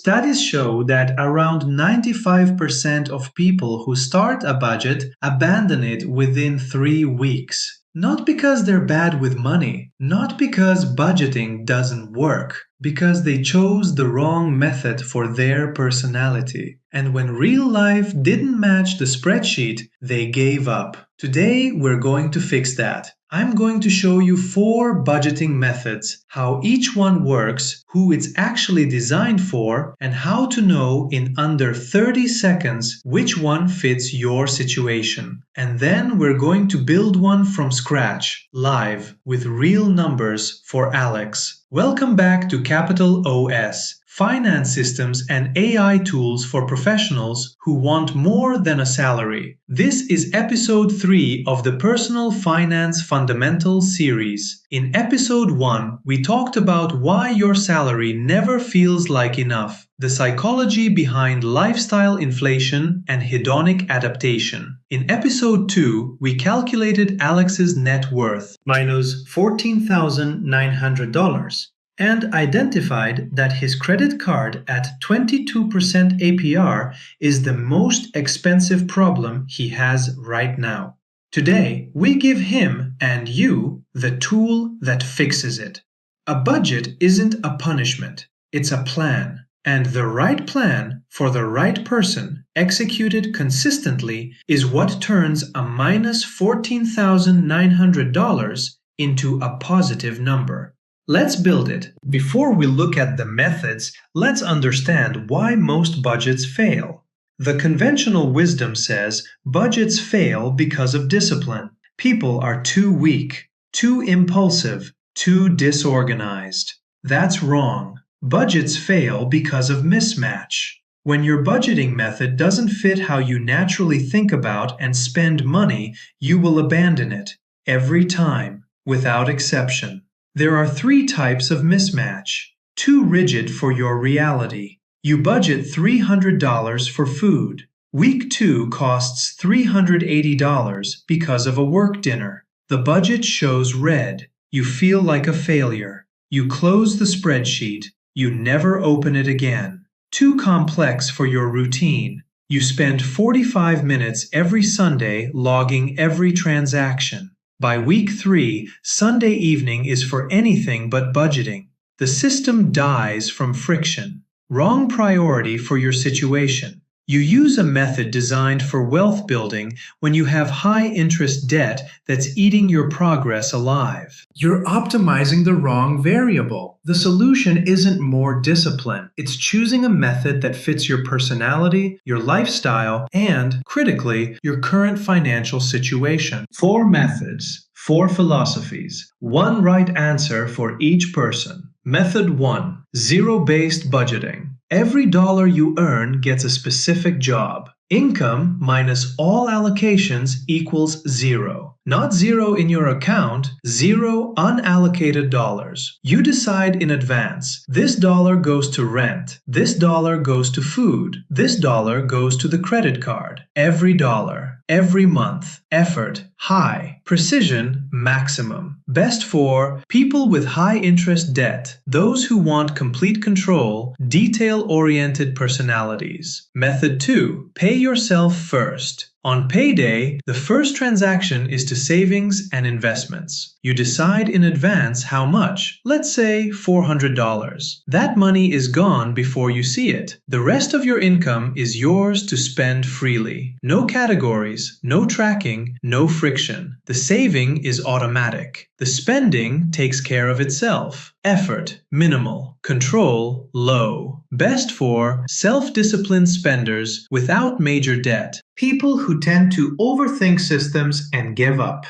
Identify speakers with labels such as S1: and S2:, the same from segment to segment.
S1: Studies show that around 95% of people who start a budget abandon it within 3 weeks. Not because they're bad with money, not because budgeting doesn't work, because they chose the wrong method for their personality. And when real life didn't match the spreadsheet, they gave up. Today, we're going to fix that. I'm going to show you 4 budgeting methods, how each one works, who it's actually designed for, and how to know in under 30 seconds which one fits your situation. And then we're going to build one from scratch, live, with real numbers for Alex. Welcome back to Capital OS, finance systems and AI tools for professionals who want more than a salary. This is episode 3 of the Personal Finance Fundamentals series. In episode 1, we talked about why your salary never feels like enough, the psychology behind lifestyle inflation and hedonic adaptation. In episode 2, we calculated Alex's net worth, minus $14,900. And identified that his credit card at 22% APR is the most expensive problem he has right now. Today, we give him and you the tool that fixes it. A budget isn't a punishment, it's a plan. And the right plan for the right person, executed consistently, is what turns a minus $14,900 into a positive number. Let's build it. Before we look at the methods, let's understand why most budgets fail. The conventional wisdom says budgets fail because of discipline. People are too weak, too impulsive, too disorganized. That's wrong. Budgets fail because of mismatch. When your budgeting method doesn't fit how you naturally think about and spend money, you will abandon it every time, without exception. There are 3 types of mismatch. Too rigid for your reality. You budget $300 for food. Week 2 costs $380 because of a work dinner. The budget shows red. You feel like a failure. You close the spreadsheet. You never open it again. Too complex for your routine. You spend 45 minutes every Sunday logging every transaction. By week 3, Sunday evening is for anything but budgeting. The system dies from friction. Wrong priority for your situation. You use a method designed for wealth building when you have high-interest debt that's eating your progress alive. You're optimizing the wrong variable. The solution isn't more discipline. It's choosing a method that fits your personality, your lifestyle, and, critically, your current financial situation. 4 methods, 4 philosophies, 1 right answer for each person. Method 1. Zero-based budgeting. Every dollar you earn gets a specific job. Income minus all allocations equals 0. Not 0 in your account, 0 unallocated dollars. You decide in advance, this dollar goes to rent, this dollar goes to food, this dollar goes to the credit card. Every dollar, every month. Effort, high. Precision, maximum. Best for people with high-interest debt, those who want complete control, detail-oriented personalities. Method 2. Pay yourself first. On payday, the first transaction is to savings and investments. You decide in advance how much, let's say $400. That money is gone before you see it. The rest of your income is yours to spend freely. No categories, no tracking, no friction. The saving is automatic. The spending takes care of itself. Effort, minimal. Control, low. Best for self-disciplined spenders without major debt. People who tend to overthink systems and give up.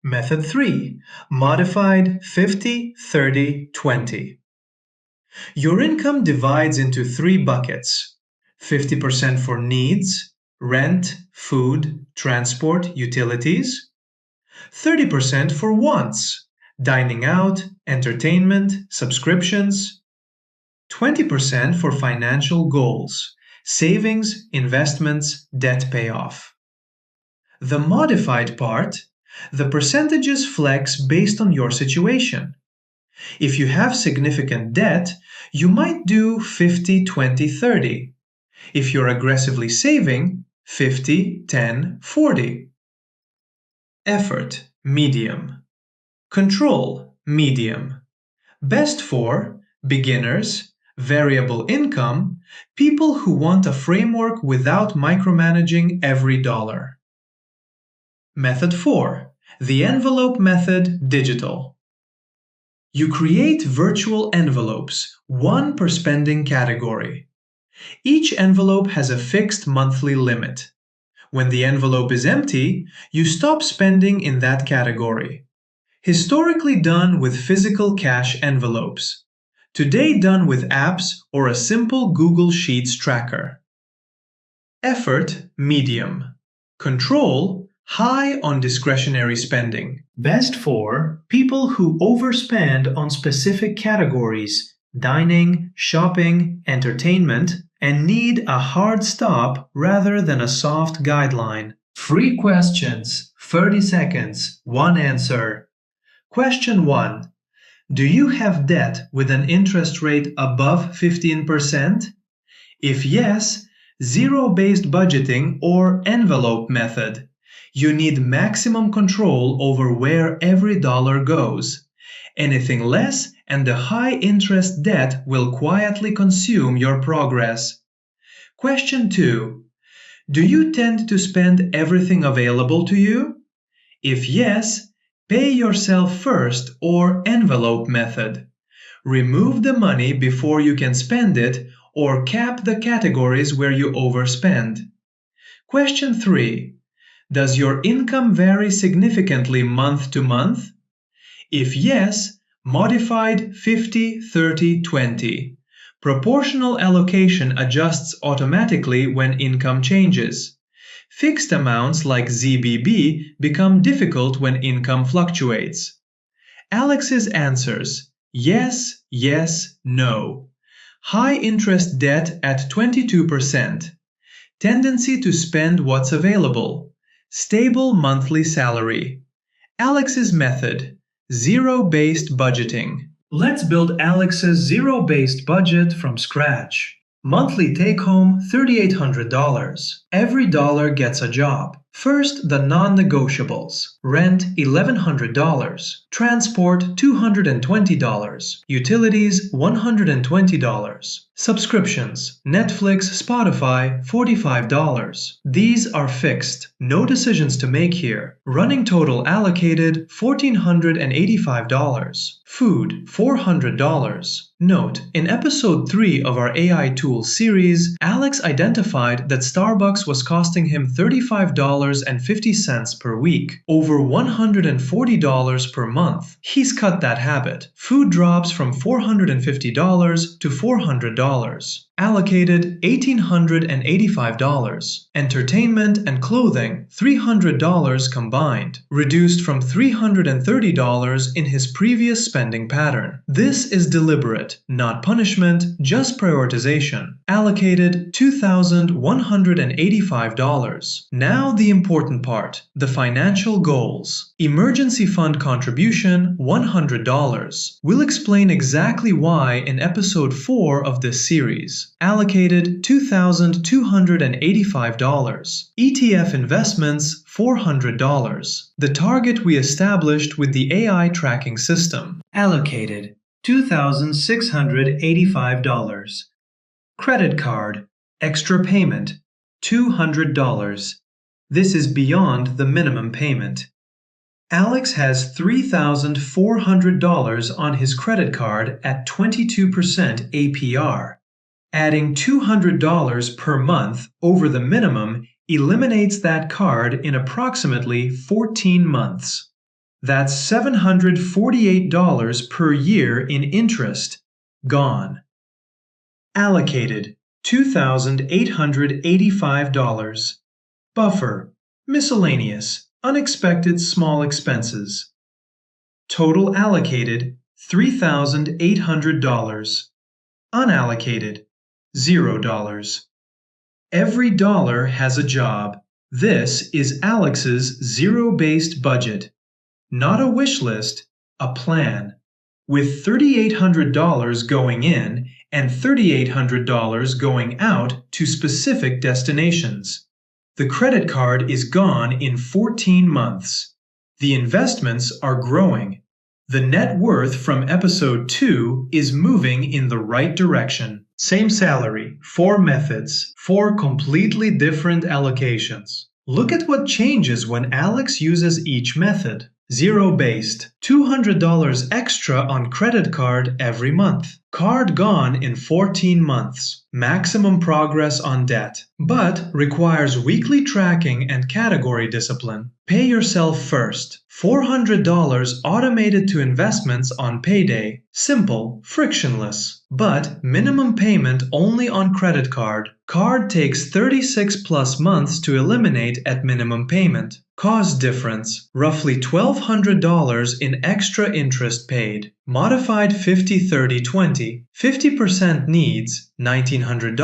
S1: Method 3. Modified 50-30-20. Your income divides into 3 buckets. 50% for needs, rent, food, transport, utilities. 30% for wants, dining out, entertainment, subscriptions. 20% for financial goals, savings, investments, debt payoff. The modified part, the percentages flex based on your situation. If you have significant debt, you might do 50-20-30. If you're aggressively saving, 50-10-40. Effort, medium. Control, medium. Best for beginners, variable income, people who want a framework without micromanaging every dollar. Method 4. The envelope method, digital. You create virtual envelopes, one per spending category. Each envelope has a fixed monthly limit. When the envelope is empty, you stop spending in that category. Historically done with physical cash envelopes. Today done with apps or a simple Google Sheets tracker. Effort, medium. Control, high on discretionary spending. Best for people who overspend on specific categories, dining, shopping, entertainment, and need a hard stop rather than a soft guideline. Free questions, 30 seconds, one answer. Question 1. Do you have debt with an interest rate above 15%? If yes, zero-based budgeting or envelope method. You need maximum control over where every dollar goes. Anything less and the high-interest debt will quietly consume your progress. Question 2. Do you tend to spend everything available to you? If yes, pay yourself first or envelope method. Remove the money before you can spend it or cap the categories where you overspend. Question 3. Does your income vary significantly month to month? If yes, modified 50-30-20. Proportional allocation adjusts automatically when income changes. Fixed amounts like ZBB become difficult when income fluctuates. Alex's answers: yes, yes, no. High interest debt at 22%. Tendency to spend what's available. Stable monthly salary. Alex's method: zero-based budgeting. Let's build Alex's zero-based budget from scratch. Monthly take-home $3,800. Every dollar gets a job. First, the non-negotiables. Rent $1,100. Transport $220. Utilities $120. Subscriptions: Netflix, Spotify $45. These are fixed. No decisions to make here. Running total allocated $1,485. Food $400. Note, in episode 3 of our AI Tools series, Alex identified that Starbucks was costing him $35.50 per week, over $140 per month. He's cut that habit. Food drops from $450 to $400. Allocated $1,885. Entertainment and clothing $300 combined, reduced from $330 in his previous spending pattern. This is deliberate, not punishment, just prioritization. Allocated $2,185. Now the important part, the financial goals. Emergency fund contribution $100. We'll explain exactly why in episode 4 of this series. Allocated $2,285. ETF investments $400. The target we established with the AI tracking system. Allocated $2,685. Credit card, extra payment $200. This is beyond the minimum payment. Alex has $3,400 on his credit card at 22% APR. Adding $200 per month over the minimum eliminates that card in approximately 14 months. That's $748 per year in interest. Gone. Allocated $2,885. Buffer, miscellaneous, unexpected small expenses. Total allocated $3,800. Unallocated $0. Every dollar has a job. This is Alex's zero-based budget. Not a wish list, a plan. with $3,800 going in and $3,800 going out to specific destinations. The credit card is gone in 14 months. The investments are growing. The net worth from episode 2 is moving in the right direction. Same salary, 4 methods, 4 completely different allocations. Look at what changes when Alex uses each method. Zero-based, $200 extra on credit card every month. Card gone in 14 months. Maximum progress on debt, but requires weekly tracking and category discipline. Pay yourself first. $400 automated to investments on payday. Simple, frictionless. But minimum payment only on credit card. Card takes 36 plus months to eliminate at minimum payment. Cost difference, roughly $1,200 in extra interest paid. Modified 50-30-20, 50% needs, $1,900,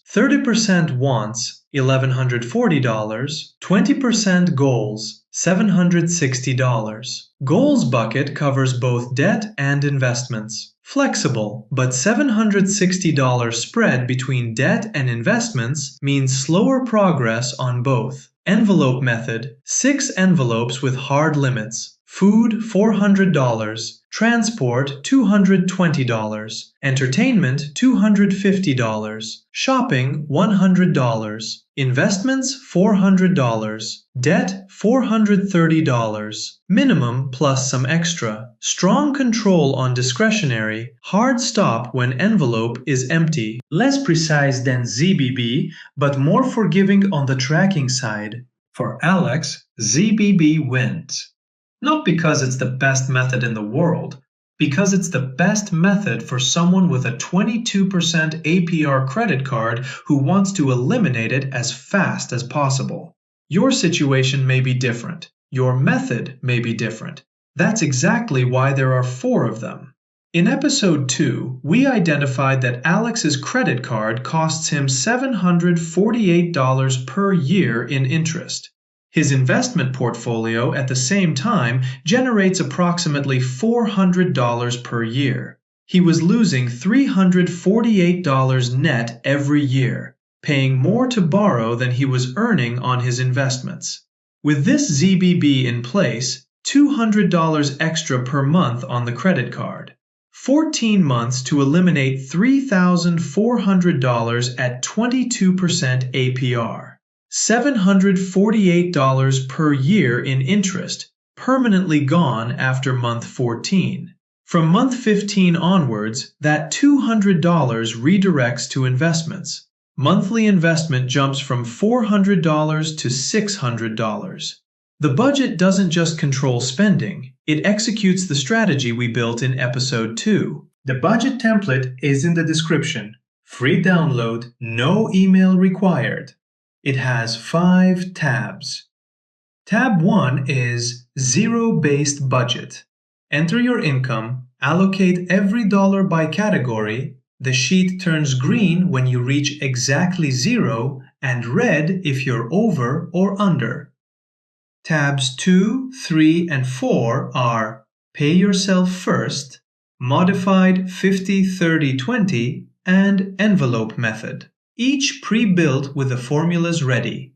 S1: 30% wants, $1,140, 20% goals, $760. Goals bucket covers both debt and investments. Flexible, but $760 spread between debt and investments means slower progress on both. Envelope method, 6 envelopes with hard limits. Food, $400. Transport, $220. Entertainment, $250. Shopping, $100. Investments, $400. Debt, $430. Minimum plus some extra. Strong control on discretionary. Hard stop when envelope is empty. Less precise than ZBB, but more forgiving on the tracking side. For Alex, ZBB wins. Not because it's the best method in the world, because it's the best method for someone with a 22% APR credit card who wants to eliminate it as fast as possible. Your situation may be different. Your method may be different. That's exactly why there are 4 of them. In episode 2, we identified that Alex's credit card costs him $748 per year in interest. His investment portfolio at the same time generates approximately $400 per year. He was losing $348 net every year, paying more to borrow than he was earning on his investments. With this ZBB in place, $200 extra per month on the credit card. 14 months to eliminate $3,400 at 22% APR. $748 per year in interest, permanently gone after month 14. From month 15 onwards, that $200 redirects to investments. Monthly investment jumps from $400 to $600. The budget doesn't just control spending, it executes the strategy we built in episode 2. The budget template is in the description. Free download, no email required. It has 5 tabs. Tab 1 is Zero-Based Budget. Enter your income, allocate every dollar by category. The sheet turns green when you reach exactly 0 and red if you're over or under. Tabs 2, 3, and 4 are Pay Yourself First, Modified 50-30-20, and Envelope Method. Each pre-built with the formulas ready.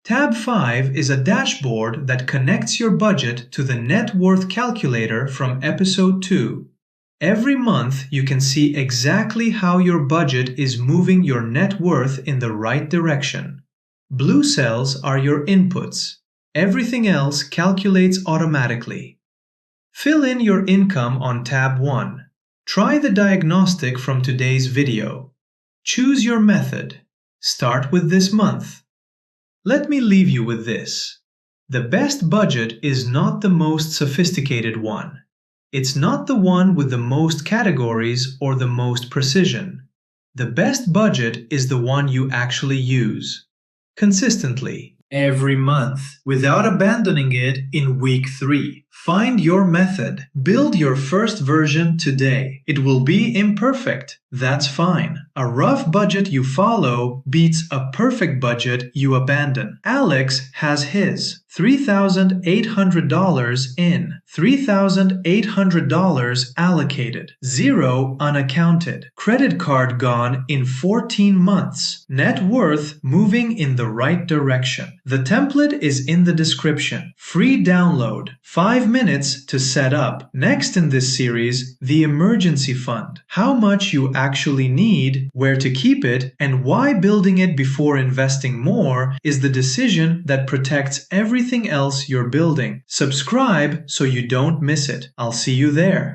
S1: Tab 5 is a dashboard that connects your budget to the net worth calculator from episode 2. Every month you can see exactly how your budget is moving your net worth in the right direction. Blue cells are your inputs. Everything else calculates automatically. Fill in your income on tab 1. Try the diagnostic from today's video. Choose your method. Start with this month. Let me leave you with this. The best budget is not the most sophisticated one. It's not the one with the most categories or the most precision. The best budget is the one you actually use. Consistently, every month, without abandoning it in week 3. Find your method. Build your first version today. It will be imperfect. That's fine. A rough budget you follow beats a perfect budget you abandon. Alex has his $3,800 in, $3,800 allocated. 0 unaccounted. Credit card gone in 14 months. Net worth moving in the right direction. The template is in the description. Free download. 5 minutes to set up. Next in this series, the emergency fund. How much you actually need, where to keep it, and why building it before investing more is the decision that protects everything else you're building. Subscribe so you don't miss it. I'll see you there.